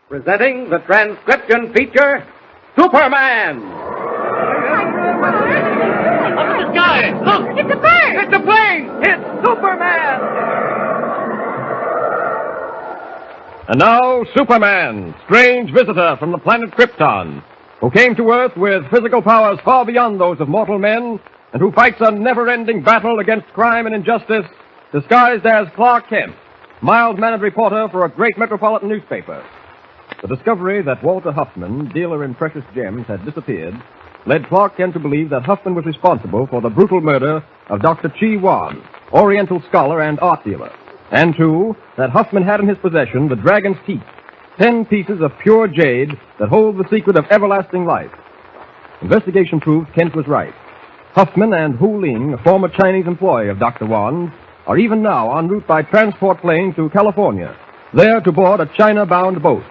Presenting the transcription feature, Superman! Up in the sky! Look! It's a bird! It's a plane! It's Superman! And now, Superman, strange visitor from the planet Krypton, who came to Earth with physical powers far beyond those of mortal men, and who fights a never-ending battle against crime and injustice, disguised as Clark Kent, mild-mannered reporter for a great metropolitan newspaper. The discovery that Walter Huffman, dealer in precious gems, had disappeared led Clark Kent to believe that Huffman was responsible for the brutal murder of Dr. Chi Wan, Oriental scholar and art dealer. And, two, that Huffman had in his possession the dragon's teeth, 10 pieces of pure jade that hold the secret of everlasting life. Investigation proved Kent was right. Huffman and Hu Ling, a former Chinese employee of Dr. Wan's, are even now en route by transport plane to California, there to board a China-bound boat.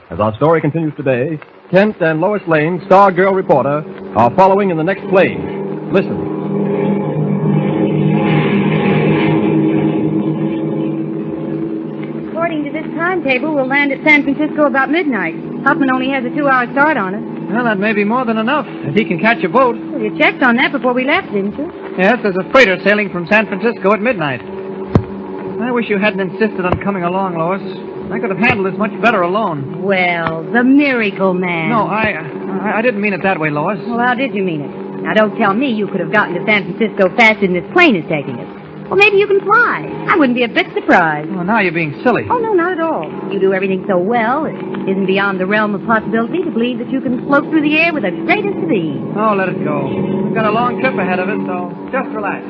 As our story continues today, Kent and Lois Lane, Star Girl reporter, are following in the next plane. Listen. According to this timetable, we'll land at San Francisco about midnight. Huffman only has a 2-hour start on us. Well, that may be more than enough, if he can catch a boat. Well, you checked on that before we left, didn't you? Yes, there's a freighter sailing from San Francisco at midnight. I wish you hadn't insisted on coming along, Lois. I could have handled this much better alone. Well, the miracle man. No, I didn't mean it that way, Lois. Well, how did you mean it? Now, don't tell me you could have gotten to San Francisco faster than this plane is taking us. Well, maybe you can fly. I wouldn't be a bit surprised. Well, now you're being silly. Oh, no, not at all. You do everything so well, it isn't beyond the realm of possibility to believe that you can float through the air with the greatest of ease. Oh, let it go. We've got a long trip ahead of us, so just relax.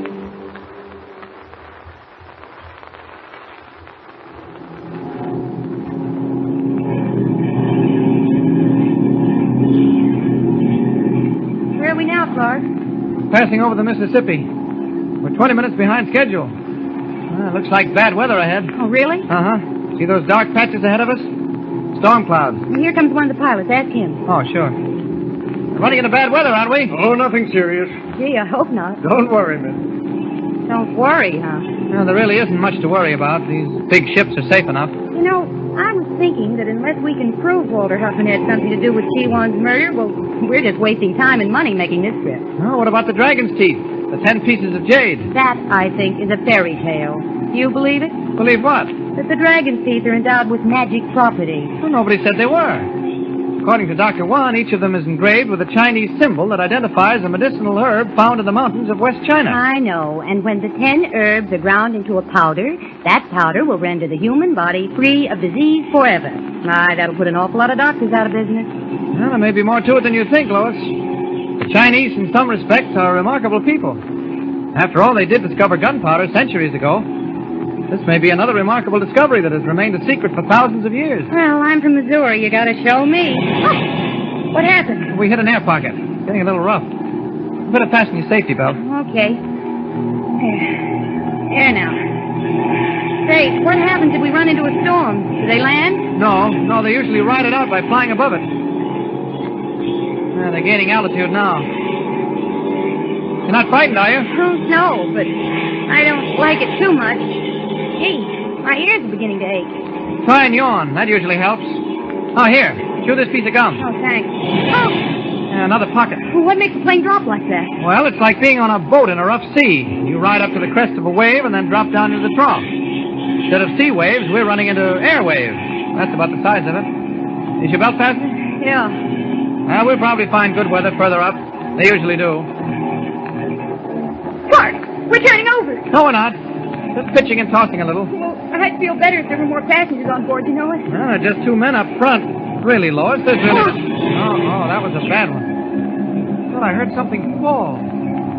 Where are we now, Clark? Passing over the Mississippi. We're 20 minutes behind schedule. Looks like bad weather ahead. Oh, really? Uh-huh. See those dark patches ahead of us? Storm clouds. And here comes one of the pilots. Ask him. Oh, sure. We're running into bad weather, aren't we? Oh, nothing serious. Gee, I hope not. Don't worry, miss. Don't worry, huh? No, there really isn't much to worry about. These big ships are safe enough. You know, I was thinking that unless we can prove Walter Huffman had something to do with Chi-Wan's murder, well, we're just wasting time and money making this trip. Oh, what about the dragon's teeth? The 10 pieces of jade? That, I think, is a fairy tale. Do you believe it? Believe what? That the dragon's teeth are endowed with magic properties. Well, nobody said they were. According to Dr. Wan, each of them is engraved with a Chinese symbol that identifies a medicinal herb found in the mountains of West China. I know, and when the 10 herbs are ground into a powder, that powder will render the human body free of disease forever. That'll put an awful lot of doctors out of business. Well, there may be more to it than you think, Lois. The Chinese, in some respects, are remarkable people. After all, they did discover gunpowder centuries ago. This may be another remarkable discovery that has remained a secret for thousands of years. Well, I'm from Missouri. You gotta show me. Oh, what happened? We hit an air pocket. Getting a little rough. You better fasten your safety belt. Okay. There now. Say, what happens if we run into a storm? Do they land? No, they usually ride it out by flying above it. They're gaining altitude now. You're not frightened, are you? Oh, no, but I don't like it too much. Gee, my ears are beginning to ache. Try and yawn. That usually helps. Oh, here. Chew this piece of gum. Oh, thanks. Oh! Another pocket. What makes the plane drop like that? Well, it's like being on a boat in a rough sea. You ride up to the crest of a wave and then drop down into the trough. Instead of sea waves, we're running into air waves. That's about the size of it. Is your belt fastened? Yeah. Well, we'll probably find good weather further up. They usually do. Clark, we're turning over. No, we're not. Just pitching and tossing a little. Well, I'd feel better if there were more passengers on board, you know it? Well, just 2 men up front. Really, Lois, there's really... Oh, that was a bad one. I thought I heard something fall.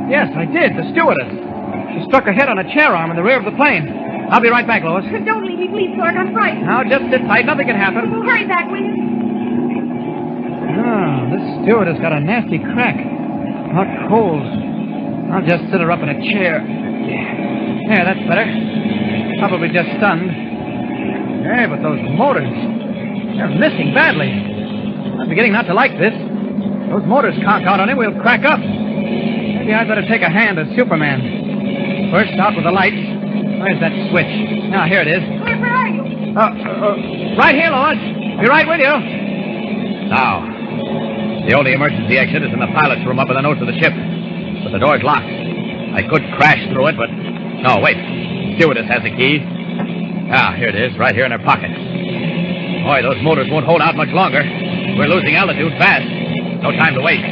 Yes, I did. The stewardess. She struck her head on a chair arm in the rear of the plane. I'll be right back, Lois. Don't leave me, please, Clark. I'm frightened. Now, just sit tight. Nothing can happen. Well, hurry back, will you? Oh, this stewardess got a nasty crack. Hot coals. I'll just sit her up in a chair. Yeah, that's better. Probably just stunned. Hey, but those motors, they're missing badly. I'm beginning not to like this. Those motors conk out on him, we'll crack up. Maybe I'd better take a hand as Superman. First, out with the lights. Where's that switch? Now, here it is. Where are you? Right here, Lois. Be right with you. Now, the only emergency exit is in the pilot's room up in the nose of the ship. But the door's locked. I could crash through it, but... No, wait. Stewardess has the key. Ah, here it is, right here in her pocket. Boy, those motors won't hold out much longer. We're losing altitude fast. No time to wait.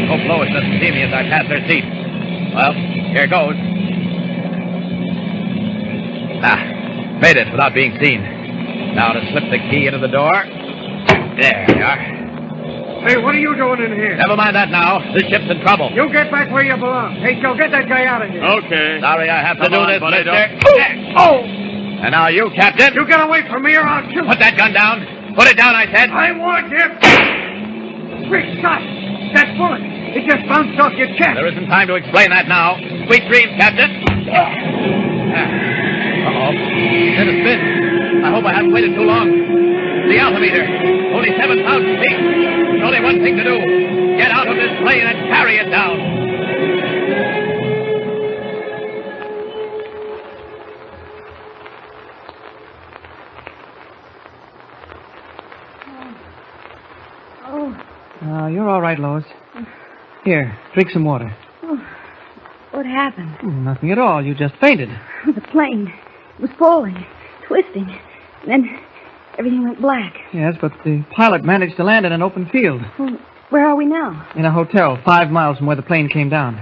Hope Lois doesn't see me as I pass her seat. Well, here goes. Ah, made it without being seen. Now to slip the key into the door. There you are. Hey, what are you doing in here? Never mind that now. This ship's in trouble. You get back where you belong. Hey, Joe, get that guy out of here. Okay. Sorry I have to do this, buddy, mister. Oh! And now you, Captain. You get away from me or I'll shoot. Put that gun down. Put it down, I said. I want you. Quick shot. That bullet. It just bounced off your chest. There isn't time to explain that now. Sweet dreams, Captain. Uh-oh. Did a spin. I hope I haven't waited too long. The altimeter. Only 7,000 feet. There's only one thing to do. Get out of this plane and carry it down. You're all right, Lois. Here, drink some water. Oh, what happened? Nothing at all. You just fainted. The plane was falling, twisting, and then everything went black. Yes, but the pilot managed to land in an open field. Well, where are we now? In a hotel 5 miles from where the plane came down.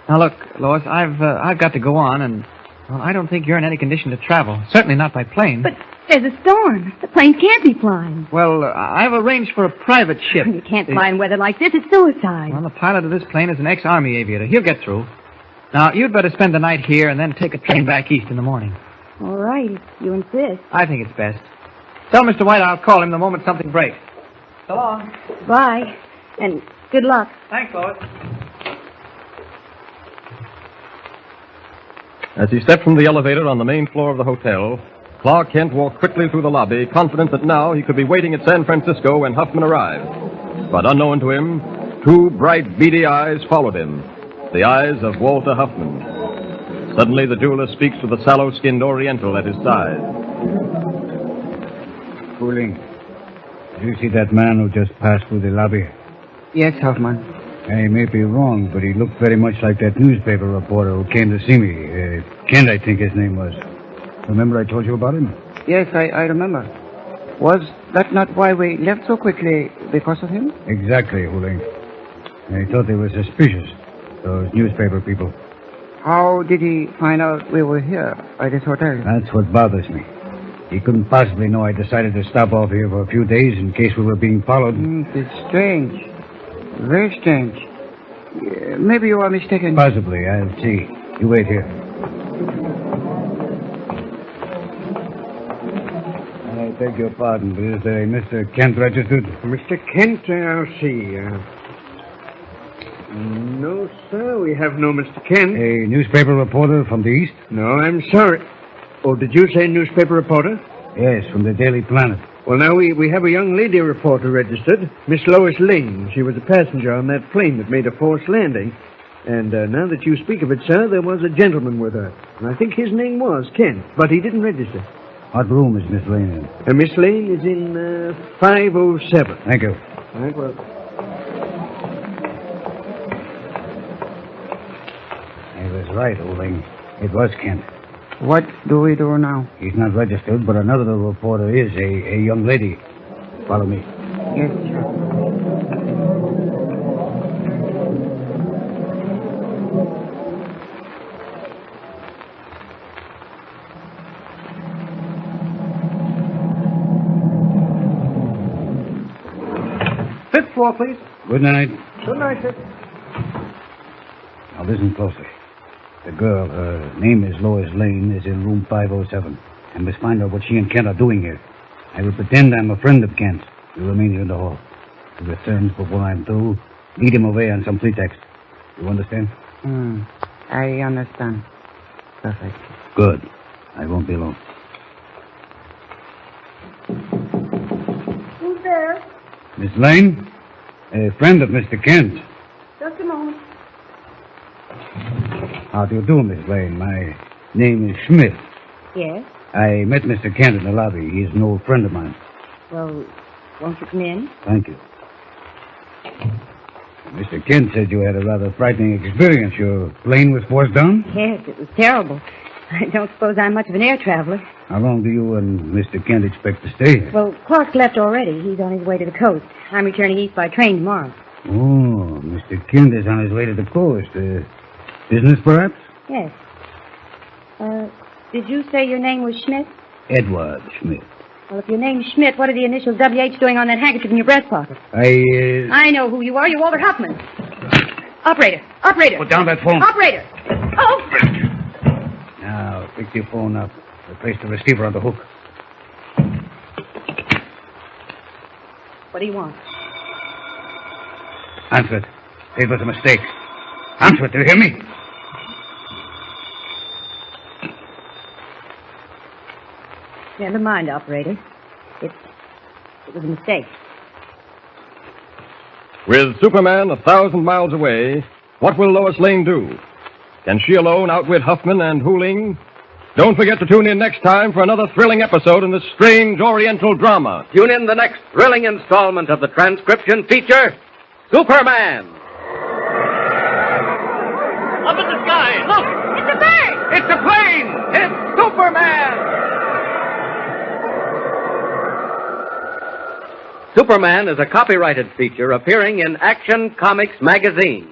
Now, look, Lois, I've got to go on, and well, I don't think you're in any condition to travel. Certainly not by plane. But there's a storm. The plane can't be flying. Well, I've arranged for a private ship. You can't fly in weather like this. It's suicide. Well, the pilot of this plane is an ex-Army aviator. He'll get through. Now, you'd better spend the night here and then take a train back east in the morning. All right, if you insist. I think it's best. Tell Mr. White I'll call him the moment something breaks. So long. Bye, and good luck. Thanks, Lois. As he stepped from the elevator on the main floor of the hotel, Clark Kent walked quickly through the lobby, confident that now he could be waiting at San Francisco when Huffman arrived. But unknown to him, two bright, beady eyes followed him, the eyes of Walter Huffman. Suddenly, the jeweler speaks to the sallow-skinned Oriental at his side. Cooling. Did you see that man who just passed through the lobby? Yes, Huffman. I may be wrong, but he looked very much like that newspaper reporter who came to see me. Kent, I think his name was. Remember I told you about him? Yes, I remember. Was that not why we left so quickly, because of him? Exactly, Huling. I thought they were suspicious, those newspaper people. How did he find out we were here at this hotel? That's what bothers me. He couldn't possibly know I decided to stop off here for a few days in case we were being followed. It's strange. Very strange. Maybe you are mistaken. Possibly. I'll see. You wait here. I beg your pardon, but is there a Mr. Kent registered? Mr. Kent, I'll see. No, sir, we have no Mr. Kent. A newspaper reporter from the East? No, I'm sorry. Oh, did you say newspaper reporter? Yes, from the Daily Planet. Well, now, we have a young lady reporter registered, Miss Lois Lane. She was a passenger on that plane that made a forced landing. And now that you speak of it, sir, there was a gentleman with her. And I think his name was Kent, but he didn't register. What room is Miss Lane in? Miss Lane is in 507. Thank you. All right, well. I was right, Oling. It was Kent. What do we do now? He's not registered, but another reporter is, a young lady. Follow me. Yes, sir. Fifth floor, please. Good night. Good night, sir. Now listen closely. The girl, her name is Lois Lane, is in room 507. I must find out what she and Kent are doing here. I will pretend I'm a friend of Kent's. You remain here in the hall. He returns before I'm through. Lead him away on some pretext. You understand? I understand. Perfect. Good. I won't be long. Who's there? Miss Lane? A friend of Mr. Kent. Just a moment. How do you do, Miss Lane? My name is Smith. Yes? I met Mr. Kent in the lobby. He's an old friend of mine. Well, won't you come in? Thank you. Mr. Kent said you had a rather frightening experience. Your plane was forced down? Yes, it was terrible. I don't suppose I'm much of an air traveler. How long do you and Mr. Kent expect to stay here? Well, Clark's left already. He's on his way to the coast. I'm returning east by train tomorrow. Oh, Mr. Kent is on his way to the coast. Business, perhaps? Yes. Did you say your name was Schmidt? Edward Schmidt. Well, if your name's Schmidt, what are the initials WH doing on that handkerchief in your breast pocket? I know who you are. You're Walter Huffman. Operator! Operator! Put down that phone. Operator! Oh! Now, pick your phone up. Replace the receiver on the hook. What do you want? Answer it. It was a mistake. Answer it. Do you hear me? Never mind, operator. It was a mistake. With Superman 1,000 miles away, what will Lois Lane do? Can she alone outwit Huffman and Hooling? Don't forget to tune in next time for another thrilling episode in this strange Oriental drama. Tune in the next thrilling installment of the transcription feature, Superman. Up in the sky, look! It's a bird! It's a plane! It's Superman! Superman is a copyrighted feature appearing in Action Comics magazine.